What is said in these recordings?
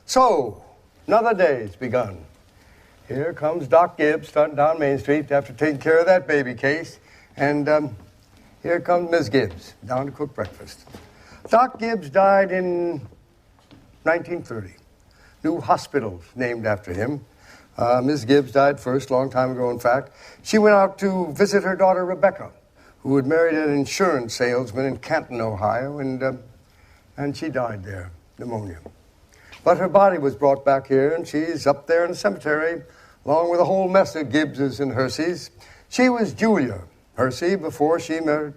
So, another day's begun. Here comes Doc Gibbs starting down Main Street after taking care of that baby case. And here comes Miss Gibbs down to cook breakfast. Doc Gibbs died in 1930. New hospitals named after him. Miss Gibbs died first, a long time ago, in fact. She went out to visit her daughter, Rebecca, who had married an insurance salesman in Canton, Ohio, and she died there, pneumonia. But her body was brought back here, and she's up there in the cemetery, along with a whole mess of Gibbses and Herseys. She was Julia Hersey before she married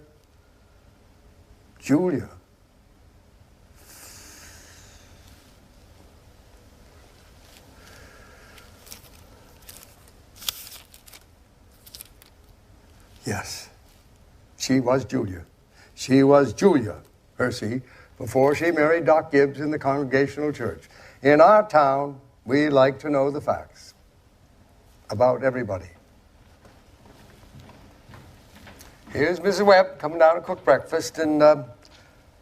Julia. Yes, she was Julia. She was Julia Hersey before she married Doc Gibbs in the Congregational Church. In our town, we like to know the facts about everybody. Here's Mrs. Webb coming down to cook breakfast, and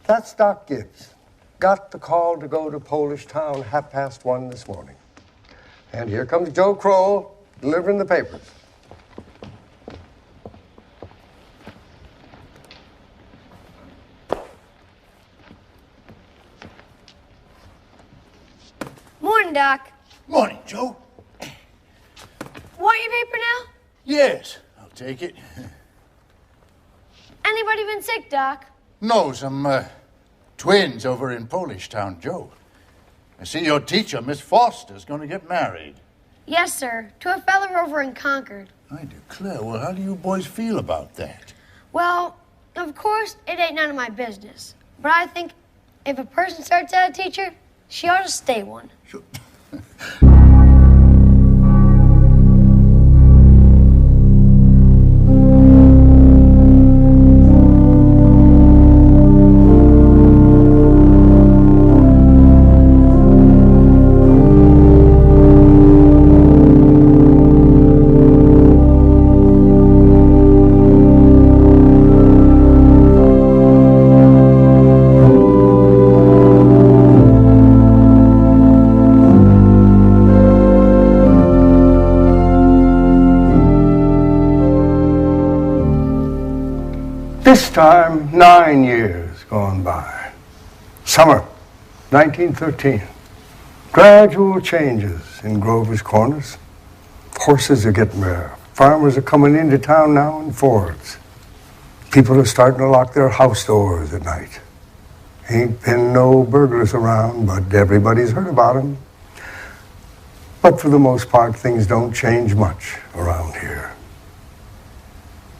that's Doc Gibbs. Got the call to go to Polish Town 1:30 this morning. And here comes Joe Kroll delivering the papers. Morning, Doc. Morning, Joe. Want your paper now? Yes, I'll take it. Anybody been sick, Doc? No, some twins over in Polish Town, Joe. I see your teacher, Miss Foster's going to get married. Yes, sir. To a fella over in Concord. I declare. Well, how do you boys feel about that? Well, of course, it ain't none of my business. But I think if a person starts out a teacher, she ought to stay one. Sure. This time, 9 years gone by. Summer, 1913. Gradual changes in Grover's Corners. Horses are getting rare. Farmers are coming into town now in Fords. People are starting to lock their house doors at night. Ain't been no burglars around, but everybody's heard about them. But for the most part, things don't change much around here.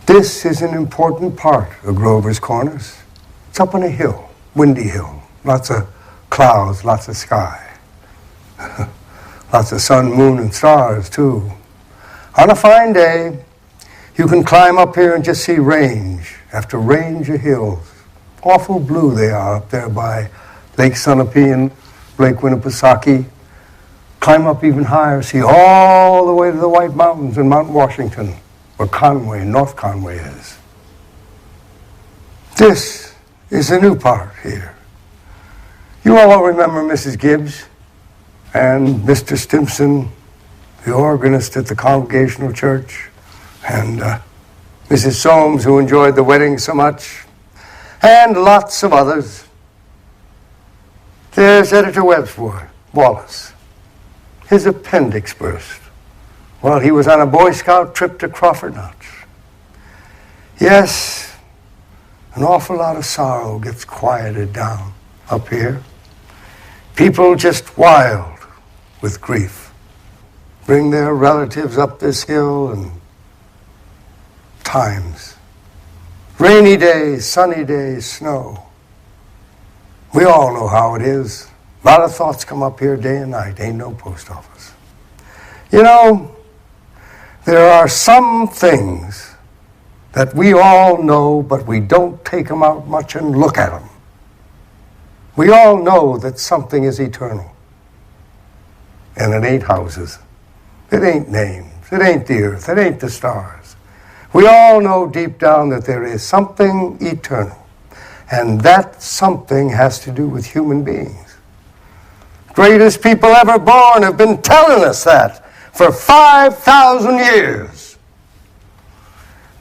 This is an important part of Grover's Corners. It's up on a hill, windy hill. Lots of clouds, lots of sky. Lots of sun, moon, and stars, too. On a fine day, you can climb up here and just see range after range of hills. Awful blue they are up there by Lake Sunapee, Lake Winnipesaukee. Climb up even higher, see all the way to the White Mountains and Mount Washington, where Conway, North Conway is. This is a new part here. You all remember Mrs. Gibbs and Mr. Stimson, the organist at the Congregational Church, and Mrs. Soames, who enjoyed the wedding so much, and lots of others. There's Editor Webb's boy, Wallace. His appendix burst while he was on a Boy Scout trip to Crawford Notch. Yes, an awful lot of sorrow gets quieted down up here. People just wild with grief bring their relatives up this hill, and times. Rainy days, sunny days, snow. We all know how it is. A lot of thoughts come up here day and night. Ain't no post office. You know, there are some things that we all know, but we don't take them out much and look at them. We all know that something is eternal. And it ain't houses. It ain't names. It ain't the earth. It ain't the stars. We all know deep down that there is something eternal. And that something has to do with human beings. greatest people ever born have been telling us that for 5,000 years.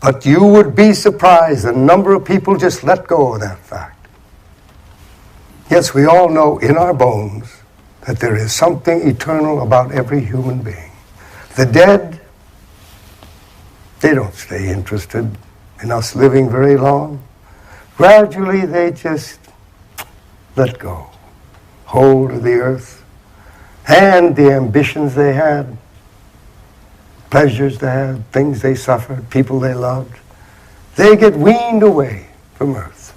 But you would be surprised the number of people just let go of that fact. Yes, we all know in our bones that there is something eternal about every human being. The dead, they don't stay interested in us living very long. Gradually, they just let go, hold of the earth, and the ambitions they had, pleasures they had, things they suffered, people they loved. They get weaned away from earth.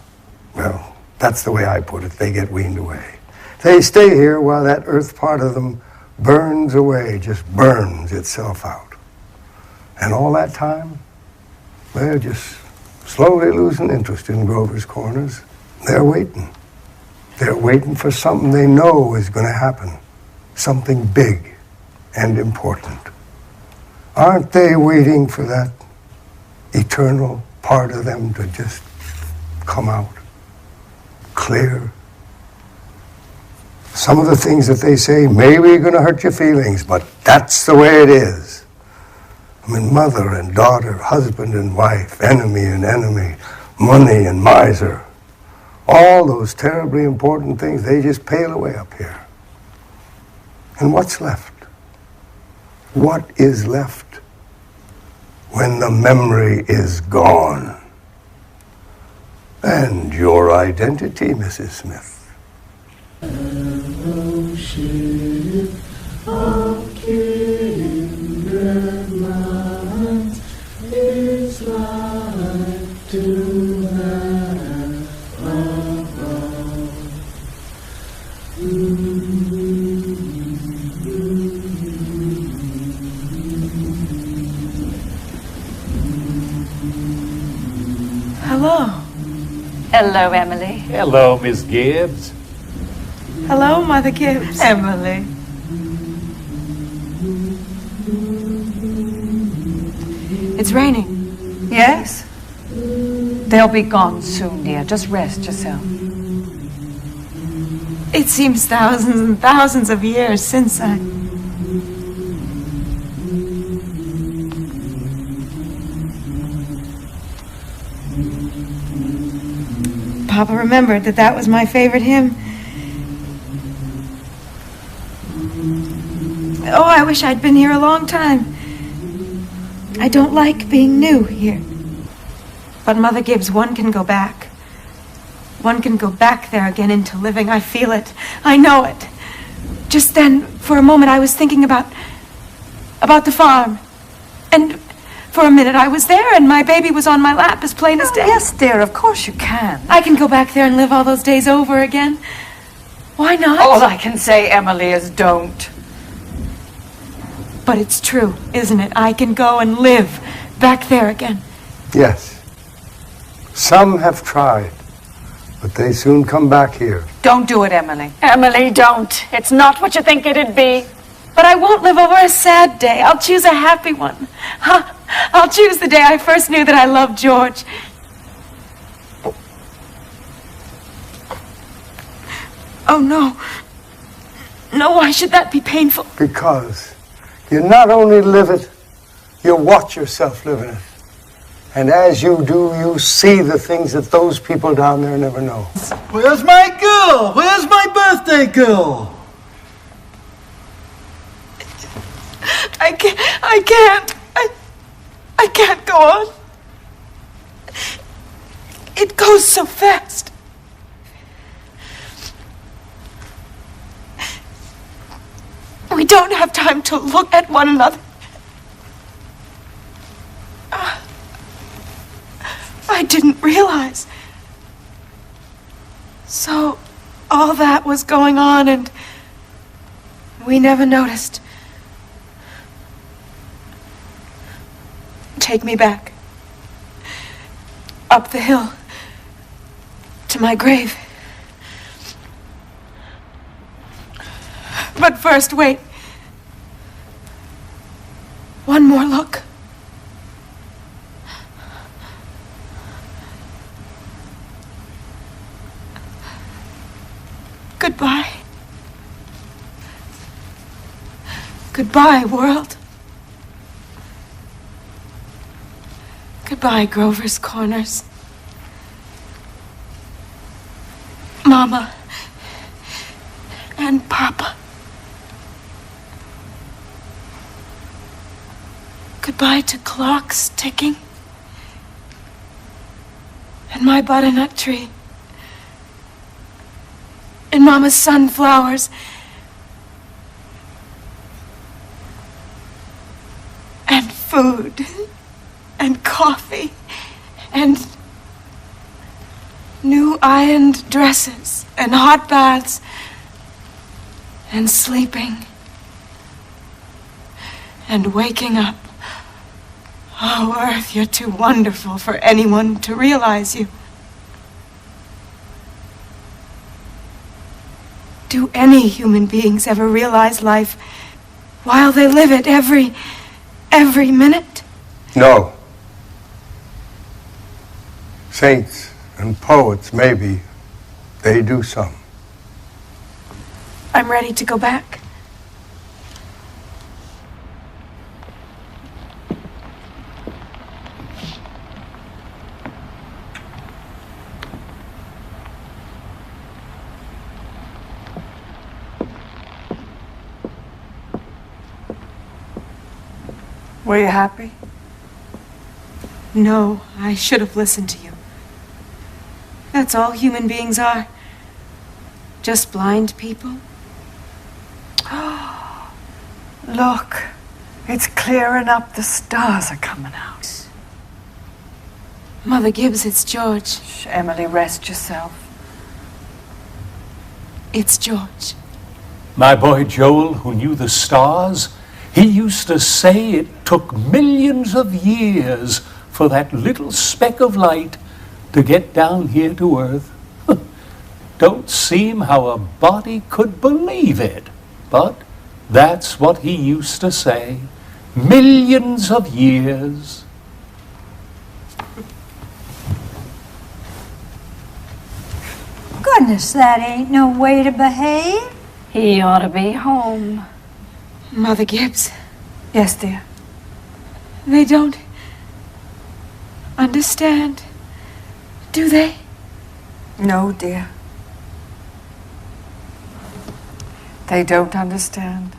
Well, that's the way I put it. They get weaned away. They stay here while that earth part of them burns away, just burns itself out. And all that time, they're just slowly losing interest in Grover's Corners. They're waiting. They're waiting for something they know is going to happen, something big and important. Aren't they waiting for that eternal part of them to just come out, clear? Some of the things that they say may be going to hurt your feelings, but that's the way it is. I mean, mother and daughter, husband and wife, enemy and enemy, money and miser. All those terribly important things, they just pale away up here. And what's left? What is left when the memory is gone? And your identity, Mrs. Smith. Fellowship of kindred minds is life to have above. Hello. Hello, Emily. Hello, Miss Gibbs. Hello, Mother Gibbs. Emily. It's raining. Yes? They'll be gone soon, dear. Just rest yourself. It seems thousands and thousands of years since I... Papa remembered that was my favorite hymn. Oh, I wish I'd been here a long time. I don't like being new here. But Mother Gibbs, one can go back. One can go back there again into living. I feel it. I know it. Just then, for a moment, I was thinking about the farm. And for a minute, I was there, and my baby was on my lap, as plain as day. Yes, dear, of course you can. I can go back there and live all those days over again. Why not? All I can say, Emily, is don't. But it's true, isn't it? I can go and live back there again. Yes. Some have tried, but they soon come back here. Don't do it, Emily. Emily, don't. It's not what you think it'd be. But I won't live over a sad day. I'll choose a happy one. I'll choose the day I first knew that I loved George. Oh, no. No, why should that be painful? Because you not only live it, you watch yourself living it. And as you do, you see the things that those people down there never know. Where's my girl? Where's my birthday girl? I can't go on. It goes so fast. We don't have time to look at one another. I didn't realize. So, all that was going on, and we never noticed. Take me back. Up the hill. To my grave. But first, wait. One more look. Goodbye. Goodbye, world. Goodbye, Grover's Corners. Mama and Papa. Goodbye to clocks ticking and my butternut tree and Mama's sunflowers and food and coffee and new ironed dresses and hot baths and sleeping and waking up. Oh, Earth, you're too wonderful for anyone to realize you. Do any human beings ever realize life while they live it every minute? No. Saints and poets, maybe, they do some. I'm ready to go back. Were you happy? No, I should have listened to you. That's all human beings are. Just blind people. Look, it's clearing up. The stars are coming out. Mother Gibbs, it's George. Shh, Emily, rest yourself. It's George. My boy Joel, who knew the stars, he used to say it took millions of years for that little speck of light to get down here to Earth. Don't seem how a body could believe it, but that's what he used to say. Millions of years. Goodness, that ain't no way to behave. He ought to be home. Mother Gibbs, Yes, dear. they don't understand, do they? No, dear. They don't understand.